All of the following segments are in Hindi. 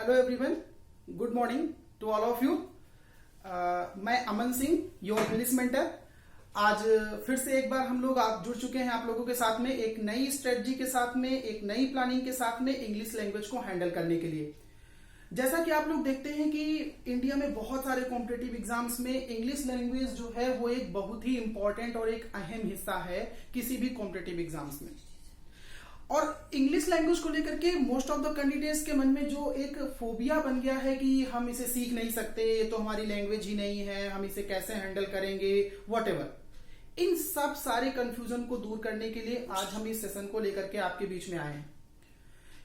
Hello everyone, good morning to all of you. मैं Aman Singh, your English mentor. आज फिर से एक बार हम लोग आप जुड़ चुके हैं आप लोगों के साथ में एक नई स्ट्रेटजी के साथ में, एक नई प्लानिंग के साथ में इंग्लिश लैंग्वेज को हैंडल करने के लिए। जैसा कि आप लोग देखते हैं कि इंडिया में बहुत सारे कॉम्पिटिटिव एग्जाम्स में इंग्लिश लैंग्वेज जो है वो एक बहुत ही इंपॉर्टेंट और एक अहम हिस्सा है किसी भी कॉम्पिटिटिव एग्जाम्स में। और इंग्लिश लैंग्वेज को लेकर के मोस्ट ऑफ द कैंडिडेट्स के मन में जो एक फोबिया बन गया है कि हम इसे सीख नहीं सकते, ये तो हमारी लैंग्वेज ही नहीं है, हम इसे कैसे हैंडल करेंगे, व्हाटएवर। इन सब सारे कंफ्यूजन को दूर करने के लिए आज हम इस सेशन को लेकर के आपके बीच में आए हैं।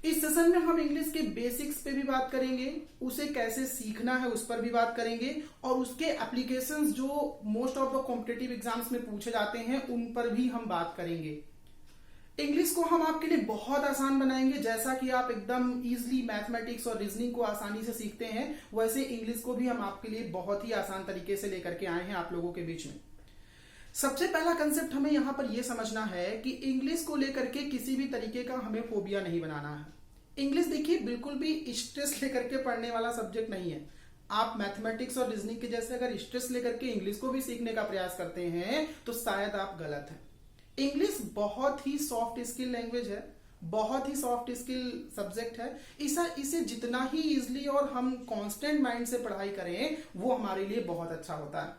इस सेशन में हम इंग्लिश के बेसिक्स पे भी बात करेंगे, उसे कैसे सीखना है उस पर भी बात करेंगे, और उसके एप्लीकेशंस जो most of the competitive exams में पूछे जाते हैं उन पर भी हम बात करेंगे। इंग्लिश को हम आपके लिए बहुत आसान बनाएंगे, जैसा कि आप एकदम इजीली मैथमेटिक्स और रीजनिंग को आसानी से सीखते हैं, वैसे इंग्लिश को भी हम आपके लिए बहुत ही आसान तरीके से लेकर के आए हैं आप लोगों के बीच में। सबसे पहला कंसेप्ट हमें यहाँ पर यह समझना है कि इंग्लिश को लेकर के किसी भी तरीके का हमें फोबिया नहीं बनाना है। इंग्लिश देखिए बिल्कुल भी स्ट्रेस लेकर के पढ़ने वाला सब्जेक्ट नहीं है। आप मैथमेटिक्स और रीजनिंग के जैसे अगर स्ट्रेस लेकर के इंग्लिश को भी सीखने का प्रयास करते हैं तो शायद आप गलत हैं। इंग्लिश बहुत ही सॉफ्ट स्किल लैंग्वेज है, बहुत ही सॉफ्ट स्किल सब्जेक्ट है। इसे जितना ही इजिली और हम कांस्टेंट माइंड से पढ़ाई करें वो हमारे लिए बहुत अच्छा होता है।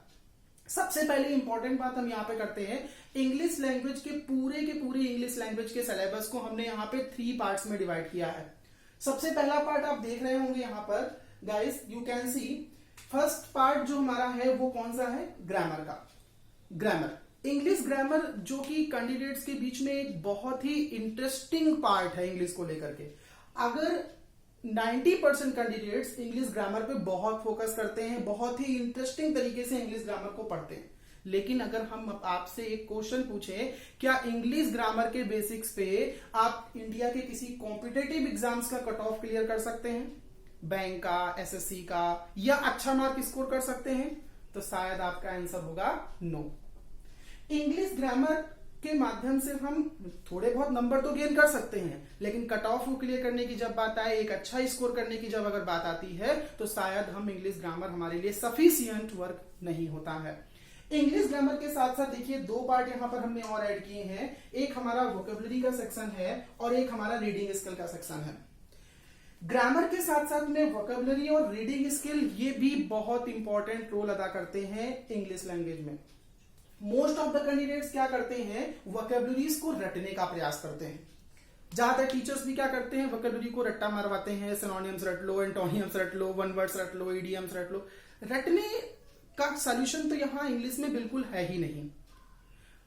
सबसे पहले इंपॉर्टेंट बात हम यहाँ पे करते हैं, इंग्लिश लैंग्वेज के पूरे इंग्लिश लैंग्वेज के सिलेबस को हमने यहाँ पे 3 पार्ट्स में डिवाइड किया है। सबसे पहला पार्ट आप देख रहे होंगे यहाँ पर, guys you can see, first part जो हमारा है वो कौन सा है, ग्रामर का। ग्रामर, इंग्लिश ग्रामर जो कि कैंडिडेट्स के बीच में एक बहुत ही इंटरेस्टिंग पार्ट है इंग्लिश को लेकर के। अगर 90% कैंडिडेट्स इंग्लिश ग्रामर पे बहुत फोकस करते हैं, बहुत ही इंटरेस्टिंग तरीके से इंग्लिश ग्रामर को पढ़ते हैं, लेकिन अगर हम आपसे एक क्वेश्चन पूछें, क्या इंग्लिश ग्रामर के बेसिक्स पे आप इंडिया के किसी कॉम्पिटिटिव एग्जाम्स का कट ऑफ क्लियर कर सकते हैं, बैंक का, एसएससी का, या अच्छा मार्क स्कोर कर सकते हैं, तो शायद आपका आंसर होगा नो। इंग्लिश ग्रामर के माध्यम से हम थोड़े बहुत नंबर तो गेन कर सकते हैं, लेकिन कट ऑफ को क्लियर करने की जब बात आए, एक अच्छा स्कोर करने की जब अगर बात आती है, तो शायद हम इंग्लिश ग्रामर हमारे लिए सफिशिएंट वर्क नहीं होता है। इंग्लिश ग्रामर के साथ साथ देखिए 2 पार्ट यहाँ पर हमने और ऐड किए हैं, एक हमारा वोकेबुलरी का सेक्शन है और एक हमारा रीडिंग स्किल का सेक्शन है। ग्रामर के साथ साथ में वोकेबुलरी और रीडिंग स्किल ये भी बहुत इंपॉर्टेंट रोल अदा करते हैं इंग्लिश लैंग्वेज में। मोस्ट ऑफ द कैंडिडेट्स क्या करते हैं, वोकेबुलरीज को रटने का प्रयास करते हैं। ज्यादातर टीचर्स भी क्या करते हैं, वोकेबुलरी को रट्टा मारवाते हैं, सिनोनिम्स रट लो, एंटोनियम्स रट लो, वन वर्ड्स रट लो, इडियम्स रट लो। रटने का सॉल्यूशन तो यहाँ इंग्लिश में बिल्कुल है ही नहीं।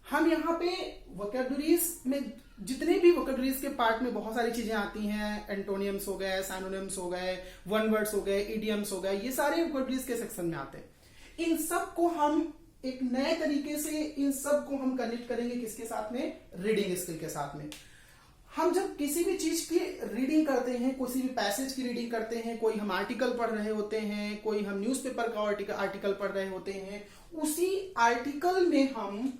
हम यहाँ पे वोकेबुलरीज में जितने भी वोकेबुलरीज के पार्ट में बहुत सारी चीजें आती हैं, एंटोनियम्स हो गए, सिनोनिम्स हो गए, वन वर्ड्स हो गए, इडियम्स हो गए, ये सारे वोकेबुलरीज के सेक्शन में आते हैं। इन सब को हम एक नए तरीके से इन सब को हम कनेक्ट करेंगे किसके साथ में, रीडिंग स्किल के साथ में। हम जब किसी भी चीज की रीडिंग करते हैं, किसी भी पैसेज की रीडिंग करते हैं, कोई हम आर्टिकल पढ़ रहे होते हैं, कोई हम न्यूज़पेपर का आर्टिकल पढ़ रहे होते हैं, उसी आर्टिकल में हम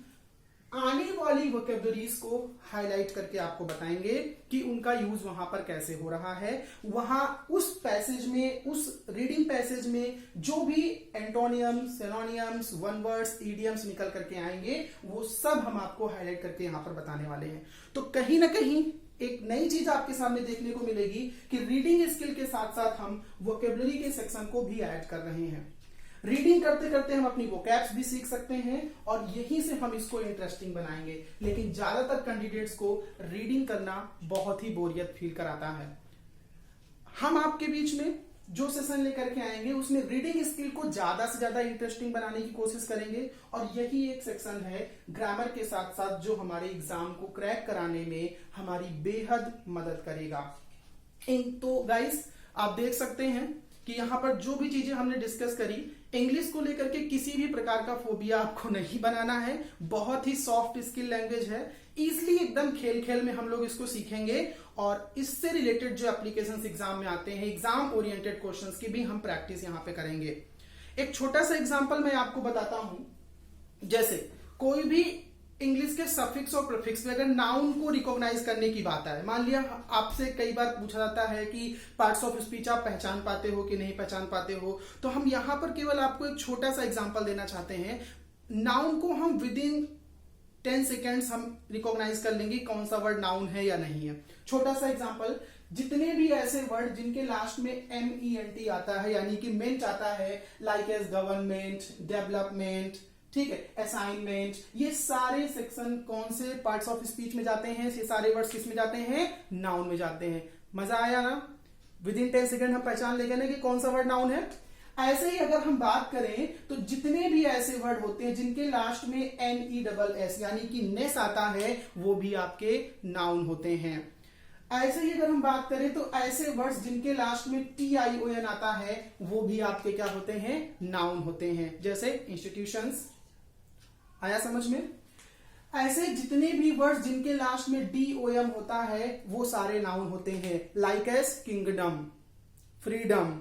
आने वाली वोकेबुलरीज को हाईलाइट करके आपको बताएंगे कि उनका यूज वहां पर कैसे हो रहा है। वहां उस पैसेज में, उस रीडिंग पैसेज में जो भी एंटोनियम्स, सिनोनियम्स, वन वर्ड्स, इडियम्स निकल करके आएंगे, वो सब हम आपको हाईलाइट करके यहां पर बताने वाले हैं। तो कहीं ना कहीं एक नई चीज आपके सामने देखने को मिलेगी कि रीडिंग स्किल के साथ साथ हम वोकेबुलरी के सेक्शन को भी ऐड कर रहे हैं। रीडिंग करते करते हम अपनी वोकैब्स भी सीख सकते हैं और यहीं से हम इसको इंटरेस्टिंग बनाएंगे। लेकिन ज्यादातर कैंडिडेट्स को रीडिंग करना बहुत ही बोरियत फील कराता है। हम आपके बीच में जो सेशन लेकर के आएंगे उसमें रीडिंग स्किल को ज्यादा से ज्यादा इंटरेस्टिंग बनाने की कोशिश करेंगे, और यही एक सेक्शन है ग्रामर के साथ साथ जो हमारे एग्जाम को क्रैक कराने में हमारी बेहद मदद करेगा। तो गाइस आप देख सकते हैं कि यहाँ पर जो भी चीजें हमने डिस्कस करी, इंग्लिश को लेकर के किसी भी प्रकार का फोबिया आपको नहीं बनाना है। बहुत ही सॉफ्ट स्किल लैंग्वेज है, इजिली एकदम खेल खेल में हम लोग इसको सीखेंगे, और इससे रिलेटेड जो एप्लीकेशंस एग्जाम में आते हैं, एग्जाम ओरिएंटेड क्वेश्चंस की भी हम प्रैक्टिस यहाँ पे करेंगे। एक छोटा सा एग्जांपल मैं आपको बताता हूं। जैसे कोई भी इंग्लिश के सफिक्स और प्रीफिक्स में अगर नाउन को रिकॉग्नाइज करने की बात है, मान लिया आपसे कई बार पूछा जाता है कि पार्ट्स ऑफ स्पीच आप पहचान पाते हो कि नहीं पहचान पाते हो, तो हम यहां पर केवल आपको एक छोटा सा एग्जांपल देना चाहते हैं। नाउन को हम विद इन 10 सेकेंड्स हम रिकॉग्नाइज कर लेंगे कौन सा वर्ड नाउन है या नहीं है। छोटा सा एग्जांपल, जितने भी ऐसे वर्ड जिनके लास्ट में MENT आता है यानी कि मेंट आता है, लाइक एज गवर्नमेंट, डेवलपमेंट, ठीक है, असाइनमेंट, ये सारे सेक्शन कौन से पार्ट्स ऑफ स्पीच में जाते हैं? ये सारे वर्ड्स किस में जाते हैं? नाउन में जाते हैं। मजा आया ना? विद इन 10 सेकेंड हम पहचान लेंगे ना कि कौन सा वर्ड नाउन है। ऐसे ही अगर हम बात करें तो जितने भी ऐसे वर्ड होते हैं जिनके लास्ट में NESS यानी कि नेस आता है, वो भी आपके नाउन होते हैं। ऐसे ही अगर हम बात करें तो ऐसे वर्ड्स जिनके लास्ट में TION आता है, वो भी आपके क्या होते हैं? नाउन होते हैं। जैसे इंस्टीट्यूशंस, आया समझ में? ऐसे जितने भी वर्ड्स जिनके लास्ट में DOM होता है, वो सारे नाउन होते हैं, लाइक एज किंगडम, फ्रीडम,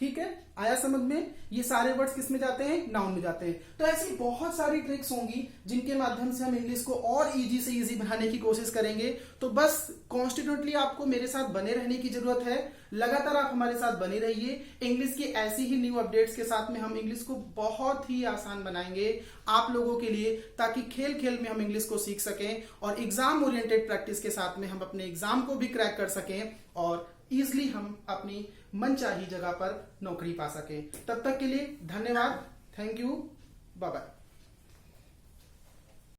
ठीक है, आया समझ में? ये सारे वर्ड्स किस में जाते हैं? नाउन में जाते हैं। तो ऐसी बहुत सारी ट्रिक्स होंगी जिनके माध्यम से हम इंग्लिश को और इजी से इजी बनाने की कोशिश करेंगे। तो बस कॉन्स्टिट्यूटली आपको मेरे साथ बने रहने की जरूरत है। लगातार आप हमारे साथ बने रहिए। इंग्लिश की ऐसी ही न्यू अपडेट्स के साथ में हम इंग्लिश को बहुत ही आसान बनाएंगे आप लोगों के लिए, ताकि खेल खेल में हम इंग्लिश को सीख सकें और एग्जाम ओरिएंटेड प्रैक्टिस के साथ में हम अपने एग्जाम को भी क्रैक कर सकें और इजिली हम अपनी मनचाही जगह पर नौकरी पा सकें। तब तक के लिए धन्यवाद, थैंक यू, बाय बाय।